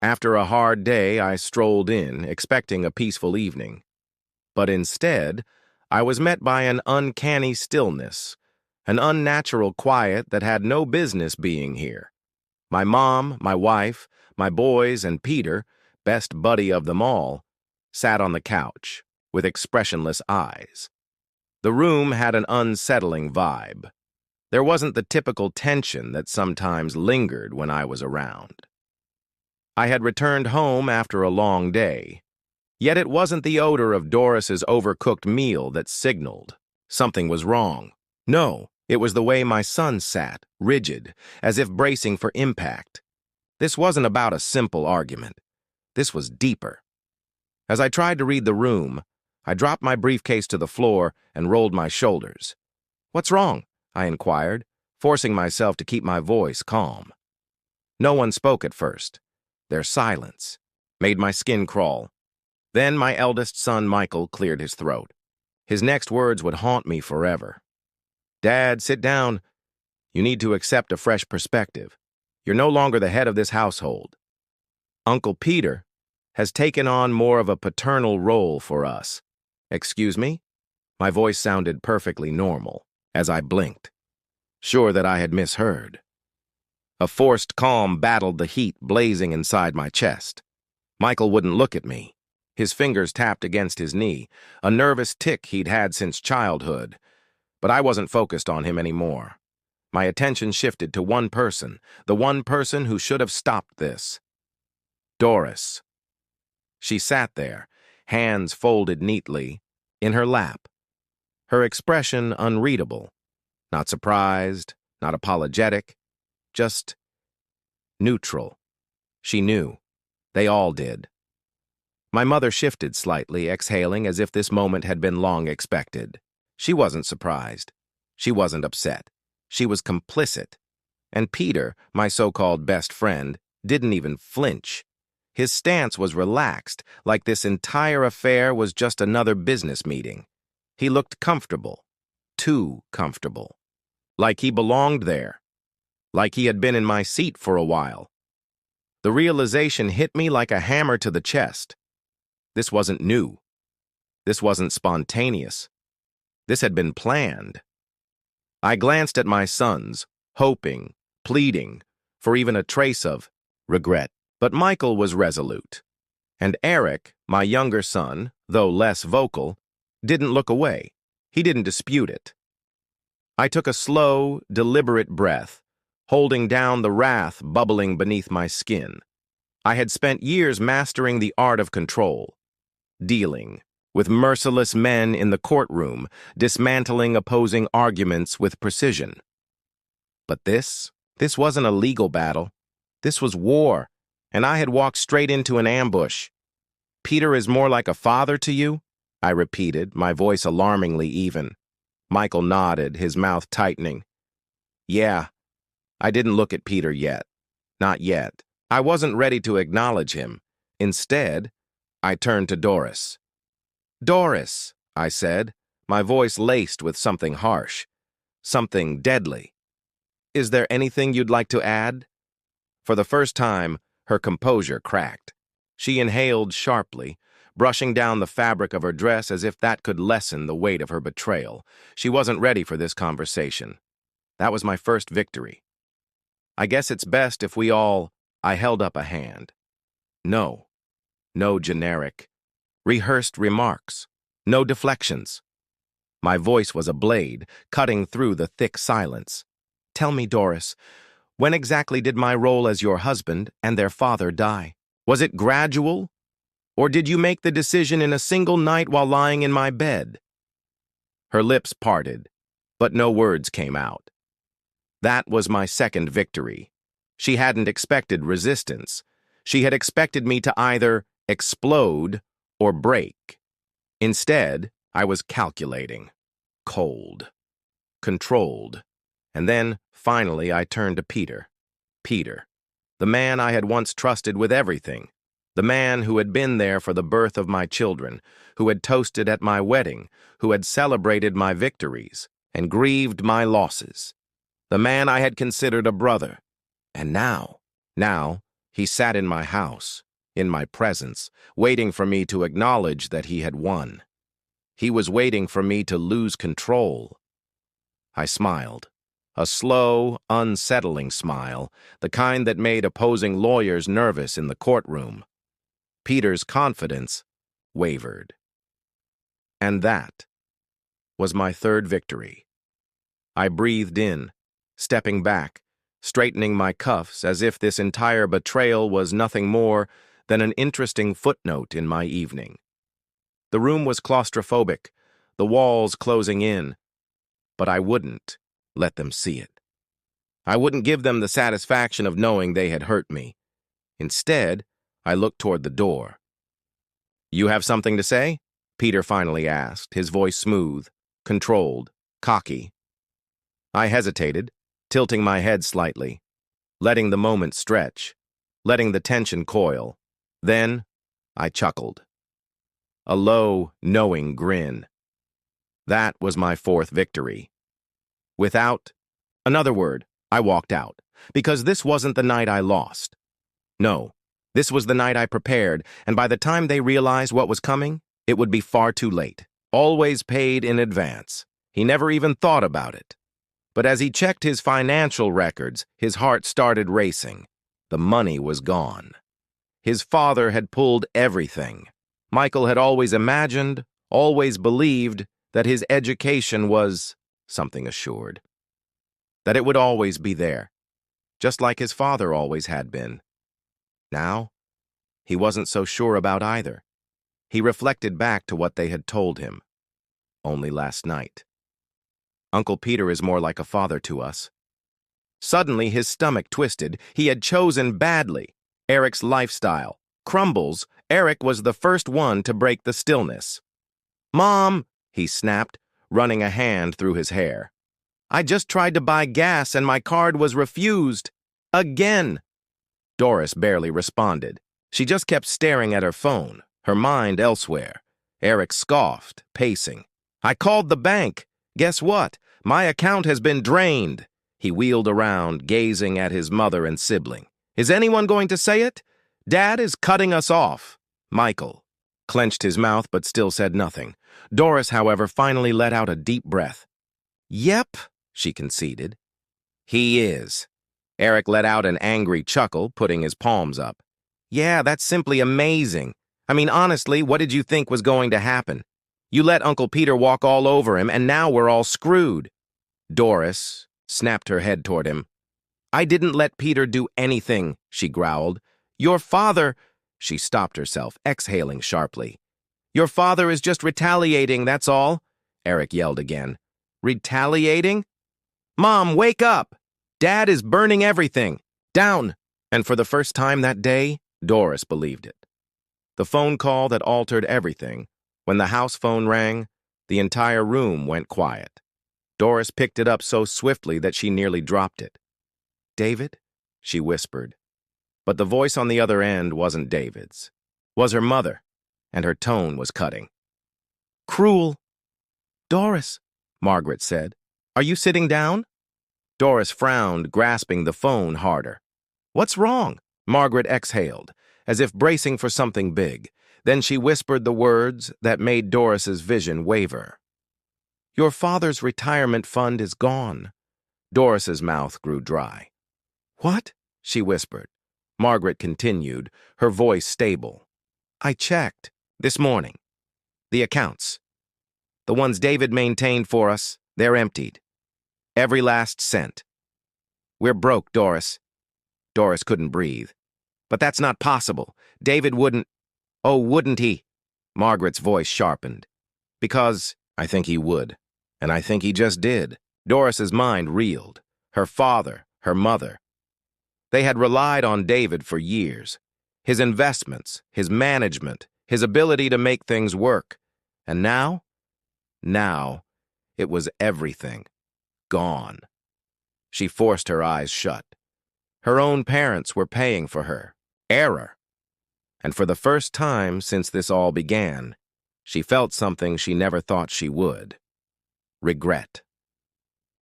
After a hard day, I strolled in, expecting a peaceful evening. But instead, I was met by an uncanny stillness, an unnatural quiet that had no business being here. My mom, my wife, my boys, and Peter, best buddy of them all, sat on the couch, with expressionless eyes. The room had an unsettling vibe. There wasn't the typical tension that sometimes lingered when I was around. I had returned home after a long day, yet it wasn't the odor of Doris's overcooked meal that signaled something was wrong. No, it was the way my son sat, rigid, as if bracing for impact. This wasn't about a simple argument. This was deeper. As I tried to read the room, I dropped my briefcase to the floor and rolled my shoulders. "What's wrong?" I inquired, forcing myself to keep my voice calm. No one spoke at first. Their silence made my skin crawl. Then my eldest son, Michael, cleared his throat. His next words would haunt me forever. "Dad, sit down. You need to accept a fresh perspective. You're no longer the head of this household. Uncle Peter has taken on more of a paternal role for us." "Excuse me?" My voice sounded perfectly normal as I blinked, sure that I had misheard. A forced calm battled the heat blazing inside my chest. Michael wouldn't look at me. His fingers tapped against his knee, a nervous tic he'd had since childhood. But I wasn't focused on him anymore. My attention shifted to one person, the one person who should have stopped this. Doris. She sat there, hands folded neatly, in her lap. Her expression unreadable. Not surprised, not apologetic, just neutral. She knew. They all did. My mother shifted slightly, exhaling as if this moment had been long expected. She wasn't surprised. She wasn't upset. She was complicit. And Peter, my so-called best friend, didn't even flinch. His stance was relaxed, like this entire affair was just another business meeting. He looked comfortable. Too comfortable. Like he belonged there. Like he had been in my seat for a while. The realization hit me like a hammer to the chest. This wasn't new. This wasn't spontaneous. This had been planned. I glanced at my sons, hoping, pleading, for even a trace of regret. But Michael was resolute. And Eric, my younger son, though less vocal, didn't look away. He didn't dispute it. I took a slow, deliberate breath, holding down the wrath bubbling beneath my skin. I had spent years mastering the art of control, dealing with merciless men in the courtroom, dismantling opposing arguments with precision. But this wasn't a legal battle. This was war, and I had walked straight into an ambush. "Peter is more like a father to you?" I repeated, my voice alarmingly even. Michael nodded, his mouth tightening. "Yeah, I didn't look at Peter yet. Not yet. I wasn't ready to acknowledge him. Instead, I turned to Doris. "Doris," I said, my voice laced with something harsh, something deadly. "Is there anything you'd like to add?" For the first time, her composure cracked. She inhaled sharply, brushing down the fabric of her dress as if that could lessen the weight of her betrayal. She wasn't ready for this conversation. That was my first victory. "I guess it's best if we all—" I held up a hand. No. No generic, rehearsed remarks. No deflections. My voice was a blade, cutting through the thick silence. "Tell me, Doris, when exactly did my role as your husband and their father die? Was it gradual? Or did you make the decision in a single night while lying in my bed?" Her lips parted, but no words came out. That was my second victory. She hadn't expected resistance. She had expected me to either explode or break. Instead, I was calculating, cold, controlled. And then, finally, I turned to Peter. Peter, the man I had once trusted with everything. The man who had been there for the birth of my children, who had toasted at my wedding, who had celebrated my victories and grieved my losses. The man I had considered a brother. And now, He sat in my house, in my presence, waiting for me to acknowledge that he had won. He was waiting for me to lose control. I smiled. A slow, unsettling smile, the kind that made opposing lawyers nervous in the courtroom. Peter's confidence wavered. And that was my third victory. I breathed in, stepping back, straightening my cuffs as if this entire betrayal was nothing more than an interesting footnote in my evening. The room was claustrophobic, the walls closing in, but I wouldn't let them see it. I wouldn't give them the satisfaction of knowing they had hurt me. Instead, I looked toward the door. "You have something to say?" Peter finally asked, his voice smooth, controlled, cocky. I hesitated, tilting my head slightly, letting the moment stretch, letting the tension coil. Then, I chuckled. A low, knowing grin. That was my fourth victory. Without another word, I walked out, because this wasn't the night I lost. No, this was the night I prepared, and by the time they realized what was coming, it would be far too late. Always paid in advance. He never even thought about it. But as he checked his financial records, his heart started racing. The money was gone. His father had pulled everything. Michael had always imagined, always believed, that his education was something assured. That it would always be there, just like his father always had been. Now, he wasn't so sure about either. He reflected back to what they had told him, only last night. Uncle Peter is more like a father to us. Suddenly, his stomach twisted. He had chosen badly. Eric's lifestyle. Crumbles, Eric was the first one to break the stillness. "Mom," he snapped, running a hand through his hair. "I just tried to buy gas and my card was refused. Again." Doris barely responded. She just kept staring at her phone, her mind elsewhere. Eric scoffed, pacing. "I called the bank. Guess what? My account has been drained." He wheeled around, gazing at his mother and sibling. "Is anyone going to say it? Dad is cutting us off." Michael clenched his mouth but still said nothing. Doris, however, finally let out a deep breath. "Yep," she conceded. "He is." Eric let out an angry chuckle, putting his palms up. "Yeah, that's simply amazing. I mean, honestly, what did you think was going to happen? You let Uncle Peter walk all over him, and now we're all screwed." Doris snapped her head toward him. "I didn't let Peter do anything," she growled. "Your father—" She stopped herself, exhaling sharply. "Your father is just retaliating, that's all," Eric yelled again. "Retaliating? Mom, wake up! Dad is burning everything. Down!" And for the first time that day, Doris believed it. The phone call that altered everything. When the house phone rang, the entire room went quiet. Doris picked it up so swiftly that she nearly dropped it. "David?" she whispered. But the voice on the other end wasn't David's. It was her mother, and her tone was cutting. "Cruel." "Doris," Margaret said, "are you sitting down?" Doris frowned, grasping the phone harder. "What's wrong?" Margaret exhaled, as if bracing for something big. Then she whispered the words that made Doris's vision waver. "Your father's retirement fund is gone." Doris's mouth grew dry. "What?" she whispered. Margaret continued, her voice stable. "I checked this morning. The accounts. The ones David maintained for us, they're emptied. Every last cent. We're broke, Doris." Doris couldn't breathe. "But that's not possible. David wouldn't—" "Oh, wouldn't he?" Margaret's voice sharpened. "Because I think he would. And I think he just did." Doris's mind reeled. Her father, her mother. They had relied on David for years. His investments, his management, his ability to make things work. And now? Now, it was everything. Gone. She forced her eyes shut. Her own parents were paying for her. Error. And for the first time since this all began, she felt something she never thought she would. Regret.